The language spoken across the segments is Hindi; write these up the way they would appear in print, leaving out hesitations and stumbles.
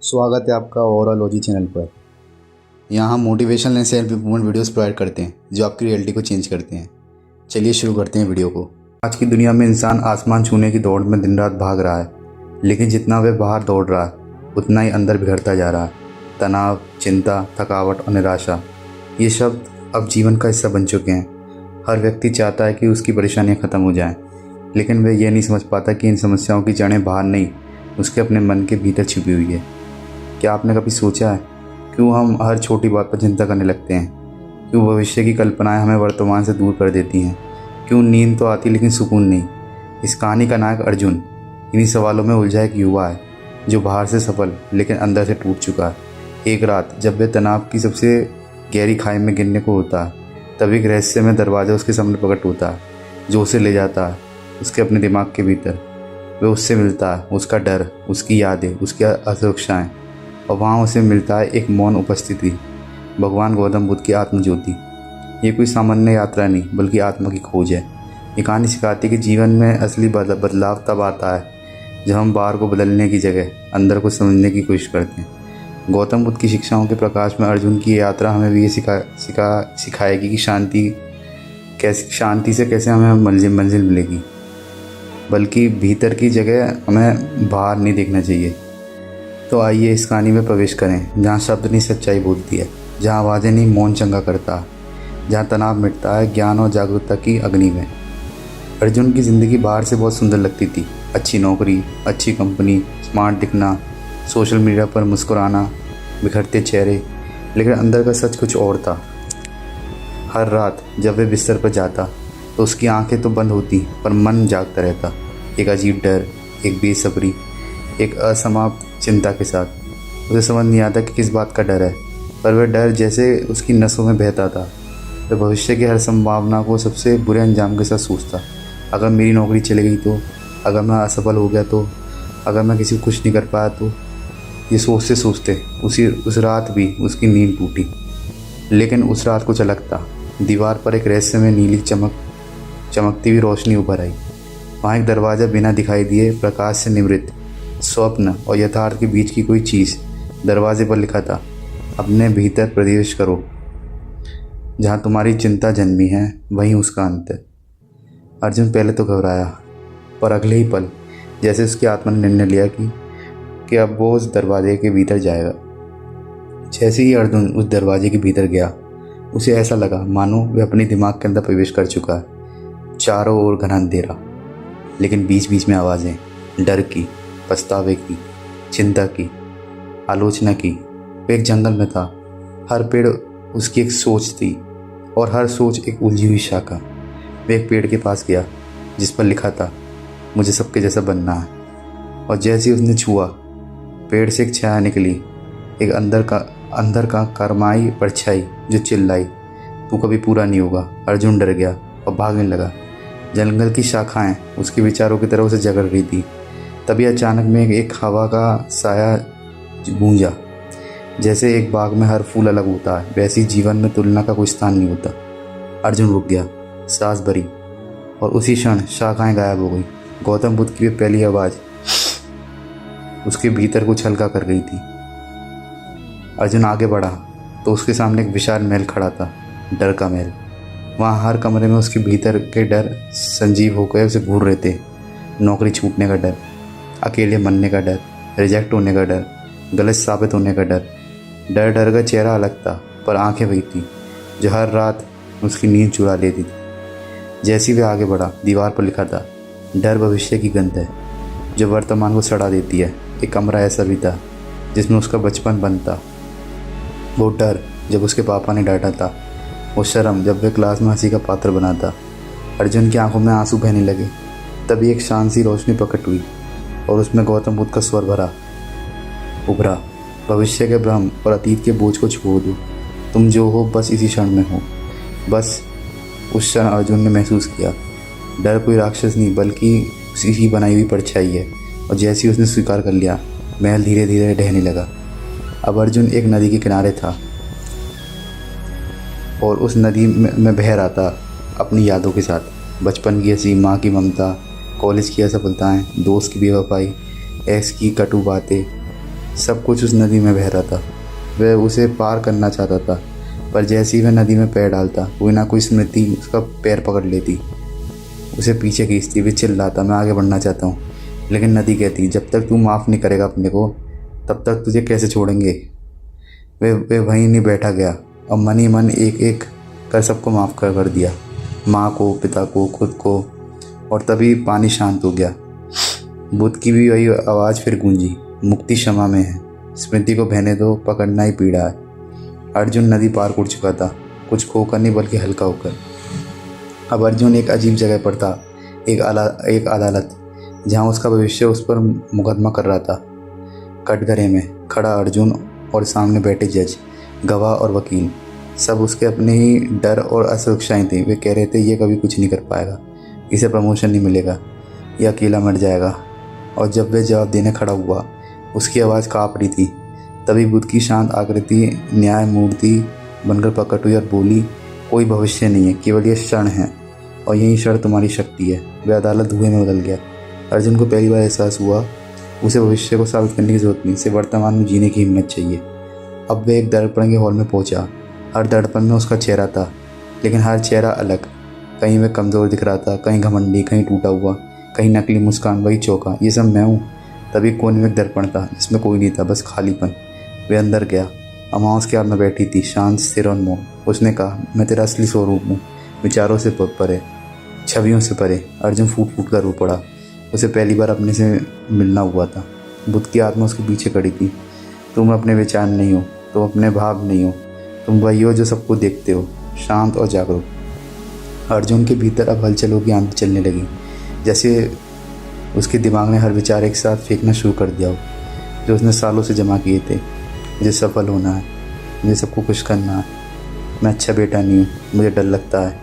स्वागत है आपका ओवरऑलॉजी चैनल पर। यहाँ हम motivational and self improvement videos provide करते हैं जो आपकी रियलिटी को चेंज करते हैं। चलिए शुरू करते हैं वीडियो को। आज की दुनिया में इंसान आसमान छूने की दौड़ में दिन रात भाग रहा है, लेकिन जितना वह बाहर दौड़ रहा है उतना ही अंदर बिखरता जा रहा है। तनाव, चिंता, थकावट और निराशा, ये शब्द अब जीवन का हिस्सा बन चुके हैं। हर व्यक्ति चाहता है कि उसकी परेशानियाँ ख़त्म हो जाएँ, लेकिन वह यह नहीं समझ पाता कि इन समस्याओं की जड़ें बाहर नहीं, उसके अपने मन के भीतर छिपी हुई है। क्या आपने कभी सोचा है क्यों हम हर छोटी बात पर चिंता करने लगते हैं? क्यों भविष्य की कल्पनाएं हमें वर्तमान से दूर कर देती हैं? क्यों नींद तो आती लेकिन सुकून नहीं? इस कहानी का नायक अर्जुन इन्हीं सवालों में उलझा एक युवा है जो बाहर से सफल लेकिन अंदर से टूट चुका है। एक रात जब वह तनाव की सबसे गहरी खाई में गिरने को होता है, तब एक रहस्यमय दरवाज़ा उसके सामने प्रकट होता है जो उसे ले जाता है उसके अपने दिमाग के भीतर। वह उससे मिलता है, उसका डर, उसकी यादें, उसकी असुरक्षाएँ, और वहाँ उसे मिलता है एक मौन उपस्थिति, भगवान गौतम बुद्ध की आत्मज्योति। ये कोई सामान्य यात्रा नहीं बल्कि आत्मा की खोज है। ये कहानी सिखाती है कि जीवन में असली बदलाव तब आता है जब हम बाहर को बदलने की जगह अंदर को समझने की कोशिश करते हैं। गौतम बुद्ध की शिक्षाओं के प्रकाश में अर्जुन की ये यात्रा हमें भी ये सिखाएगी कि शांति से कैसे हमें मंजिल मिलेगी, बल्कि भीतर की जगह हमें बाहर नहीं देखना चाहिए। तो आइए इस कहानी में प्रवेश करें जहाँ शब्द नहीं सच्चाई बोलती है, जहाँ आवाज़ें नहीं मौन चंगा करता, जहाँ तनाव मिटता है ज्ञान और जागरूकता की अग्नि में। अर्जुन की ज़िंदगी बाहर से बहुत सुंदर लगती थी। अच्छी नौकरी, अच्छी कंपनी, स्मार्ट दिखना, सोशल मीडिया पर मुस्कुराना, बिखरते चेहरे, लेकिन अंदर का सच कुछ और था। हर रात जब वह बिस्तर पर जाता तो उसकी आंखें तो बंद होती पर मन जागता रहता, एक अजीब डर, एक बेसब्री, एक असमाप्त चिंता के साथ। उसे समझ नहीं आता कि किस बात का डर है, पर वह डर जैसे उसकी नसों में बहता था। वह भविष्य की हर संभावना को सबसे बुरे अंजाम के साथ सोचता। अगर मेरी नौकरी चली गई तो, अगर मैं असफल हो गया तो, अगर मैं किसी को खुश नहीं कर पाया तो। ये सोचते सोचते उस रात भी उसकी नींद टूटी। लेकिन उस रात कुछ अलग था। दीवार पर एक रहस्यमय नीली चमकती हुई रोशनी उभर आई। वहाँ एक दरवाज़ा बिना दिखाई दिए प्रकाश से निवृत्त, स्वप्न और यथार्थ के बीच की कोई चीज़। दरवाजे पर लिखा था, अपने भीतर प्रवेश करो, जहाँ तुम्हारी चिंता जन्मी है वहीं उसका अंत है। अर्जुन पहले तो घबराया, पर अगले ही पल जैसे उसकी आत्मा ने निर्णय लिया कि अब वो उस दरवाजे के भीतर जाएगा। जैसे ही अर्जुन उस दरवाजे के भीतर गया, उसे ऐसा लगा मानो वह अपने दिमाग के अंदर प्रवेश कर चुका है। चारों ओर घना अंधेरा, लेकिन बीच बीच में आवाज़ें, डर की, पछतावे की, चिंता की, आलोचना की। वो एक जंगल में था। हर पेड़ उसकी एक सोच थी और हर सोच एक उलझी हुई शाखा। वह एक पेड़ के पास गया जिस पर लिखा था, मुझे सबके जैसा बनना है। और जैसे ही उसने छुआ, पेड़ से एक छाया निकली, एक अंदर का करमाई परछाई जो चिल्लाई, तू कभी पूरा नहीं होगा। अर्जुन डर गया और भागने लगा। जंगल की शाखाएं उसके विचारों की तरह उसे जकड़ रही थी। तभी अचानक में एक हवा का साया गूंजा। जैसे एक बाग में हर फूल अलग होता है, वैसे ही जीवन में तुलना का कोई स्थान नहीं होता। अर्जुन रुक गया, सांस भरी, और उसी क्षण शाखाएं गायब हो गई। गौतम बुद्ध की पहली आवाज़ उसके भीतर कुछ हल्का कर गई थी। अर्जुन आगे बढ़ा तो उसके सामने एक विशाल महल खड़ा था, डर का महल। वहाँ हर कमरे में उसके भीतर के डर संजीव होकर उसे घूर रहे थे। नौकरी छूटने का डर, अकेले मरने का डर, रिजेक्ट होने का डर, गलत साबित होने का डर। डर का चेहरा अलग था, पर आंखें वही थी जो हर रात उसकी नींद चुरा लेती थी। जैसे ही वह आगे बढ़ा, दीवार पर लिखा था, डर भविष्य की गंध है जो वर्तमान को सड़ा देती है। एक कमरा ऐसा भी था जिसमें उसका बचपन बंद था। वो डर जब उसके पापा ने डांटा था, वो शर्म जब वह क्लास में हंसी का पात्र बना था। अर्जुन की आंखों में आंसू बहने लगे। तभी एक शांत सी रोशनी प्रकट हुई और उसमें गौतम बुद्ध का स्वर उभरा, भविष्य के भ्रम और अतीत के बोझ को छोड़ दो, तुम जो हो बस इसी क्षण में हो। बस उस क्षण अर्जुन ने महसूस किया, डर कोई राक्षस नहीं बल्कि उसी की बनाई हुई परछाई है। और जैसे ही उसने स्वीकार कर लिया, महल धीरे धीरे ढहने लगा। अब अर्जुन एक नदी के किनारे था और उस नदी में बह रहा था अपनी यादों के साथ। बचपन की हंसी, माँ की ममता, कॉलेज की असफलताएं, दोस्त की बेवफाई, एक्स की कटु बातें, सब कुछ उस नदी में बह रहा था। वह उसे पार करना चाहता था, पर जैसे ही वह नदी में पैर डालता कोई ना कोई स्मृति उसका पैर पकड़ लेती, उसे पीछे खींचती। वे चिल्लाता, मैं आगे बढ़ना चाहता हूँ, लेकिन नदी कहती, जब तक तू माफ़ नहीं करेगा अपने को तब तक तुझे कैसे छोड़ेंगे। वे वहीं नहीं बैठा गया और मन ही मन एक एक कर सबको माफ़ कर दिया, माँ को, पिता को, खुद को। और तभी पानी शांत हो गया। बुद्ध की भी वही आवाज़ फिर गूंजी, मुक्ति क्षमा में है, स्मृति को बहने दो, पकड़ना ही पीड़ा है। अर्जुन नदी पार कर चुका था, कुछ खोकर नहीं बल्कि हल्का होकर। अब अर्जुन एक अजीब जगह पर था, एक अदालत, जहाँ उसका भविष्य उस पर मुकदमा कर रहा था। कटघरे में खड़ा अर्जुन और सामने बैठे जज, गवाह और वकील, सब उसके अपने ही डर और असुरक्षाएं थी। वे कह रहे थे ये कभी कुछ नहीं कर पाएगा, इसे प्रमोशन नहीं मिलेगा, यह अकेला मर जाएगा। और जब वह जवाब देने खड़ा हुआ उसकी आवाज़ काँप रही थी। तभी बुद्ध की शांत आकृति न्याय मूर्ति बनकर प्रकट हुई और बोली, कोई भविष्य नहीं है, केवल ये क्षण है और यही क्षण तुम्हारी शक्ति है। वह अदालत धुएं में बदल गया। अर्जुन को पहली बार एहसास हुआ उसे भविष्य को साबित करने की जरूरत नहीं, उसे वर्तमान में जीने की हिम्मत चाहिए। अब वह एक दर्पण के हॉल में पहुंचा। हर दर्पण में उसका चेहरा था, लेकिन हर चेहरा अलग। कहीं वह कमज़ोर दिख रहा था, कहीं घमंडी, कहीं टूटा हुआ, कहीं नकली मुस्कान, वही चौका, ये सब मैं हूँ। तभी कोने में एक दर्पण था जिसमें कोई नहीं था, बस खालीपन। वे अंदर गया। अम्मा उसके हाथ में बैठी थी, शांत, स्थिर और मौन। उसने कहा, मैं तेरा असली स्वरूप हूँ, विचारों से परे, छवियों से परे। अर्जुन फूट फूट कर रो पड़ा। उसे पहली बार अपने से मिलना हुआ था। बुद्ध की आत्मा उसके पीछे खड़ी थी। तुम अपने विचार नहीं हो, तुम अपने भाव नहीं हो, तुम वही हो जो सबको देखते हो, शांत और जागरूक। अर्जुन के भीतर अब हलचलों की आंधी चलने लगी, जैसे उसके दिमाग ने हर विचार एक साथ फेंकना शुरू कर दिया हो, जो उसने सालों से जमा किए थे। मुझे सफल होना है, मुझे सबको खुश करना है, मैं अच्छा बेटा नहीं हूँ, मुझे डर लगता है।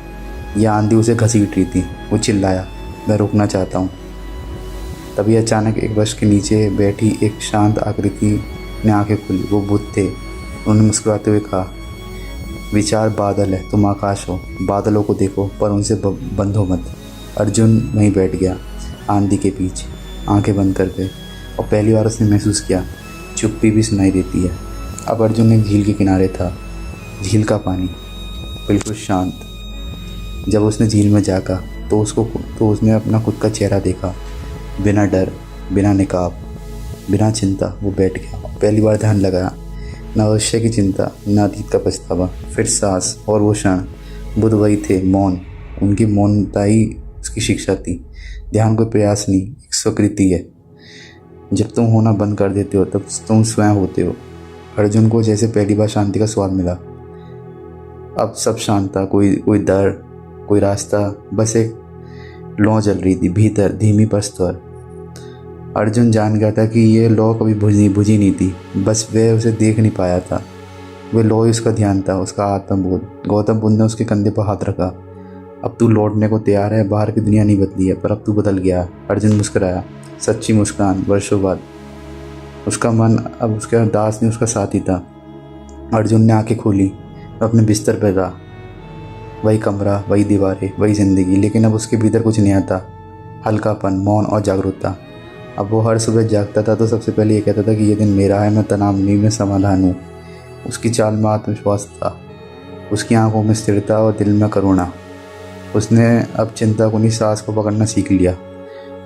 यह आंधी उसे घसीट रही थी। वो चिल्लाया, मैं रुकना चाहता हूँ। तभी अचानक एक वृक्ष के नीचे बैठी एक शांत आकृति ने आंखें खुली। वो बुद्ध थे। उन्होंने मुस्कुराते हुए कहा, विचार बादल है, तुम आकाश हो, बादलों को देखो पर उनसे बंधो मत। अर्जुन वहीं बैठ गया, आंधी के पीछे, आंखें बंद कर गए। और पहली बार उसने महसूस किया चुप्पी भी सुनाई देती है। अब अर्जुन एक झील के किनारे था। झील का पानी बिल्कुल शांत। जब उसने झील में झांका तो उसने अपना खुद का चेहरा देखा, बिना डर, बिना निकाब, बिना चिंता। वो बैठ गया। पहली बार ध्यान लगाया, न भविष्य की चिंता, न अतीत का पछतावा। फिर सांस और वो क्षण। बुद्ध वही थे, मौन। उनकी मौनता ही उसकी शिक्षा थी। ध्यान कोई प्रयास नहीं, एक स्वीकृति है। जब तुम होना बंद कर देते हो तब तुम स्वयं होते हो। अर्जुन को जैसे पहली बार शांति का स्वाद मिला। अब सब शांत था, कोई डर, कोई रास्ता, बस एक लौ जल रही थी भीतर, धीमी पर स्वर। अर्जुन जान गया था कि ये लौ कभी बुझी नहीं थी, बस वह उसे देख नहीं पाया था। वह लौ ही उसका ध्यान था, उसका आत्मबोध। गौतम बुद्ध ने उसके कंधे पर हाथ रखा। अब तू लौटने को तैयार है, बाहर की दुनिया नहीं बदली है पर अब तू बदल गया। अर्जुन मुस्कुराया, सच्ची मुस्कान, वर्षों बाद। उसका मन अब उसका दास नहीं, उसका साथी था। अर्जुन ने आंखें खोली, अपने बिस्तर पर था। वही कमरा, वही दीवारें, वही जिंदगी, लेकिन अब उसके भीतर कुछ नया था, हल्कापन, मौन और जागरूकता। अब वो हर सुबह जागता था तो सबसे पहले ये कहता था कि ये दिन मेरा है, मैं तनाव नहीं, मैं समाधान हूँ। उसकी चाल में आत्मविश्वास था, उसकी आंखों में स्थिरता और दिल में करुणा। उसने अब चिंता को नहीं, सांस को पकड़ना सीख लिया।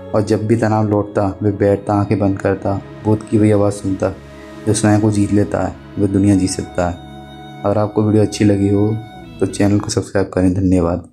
और जब भी तनाव लौटता वे बैठता, आंखें बंद करता, बुद्ध की वही आवाज़ सुनता, जो स्वयं को जीत लेता है वह दुनिया जीत सकता है। अगर आपको वीडियो अच्छी लगी हो तो चैनल को सब्सक्राइब करें। धन्यवाद।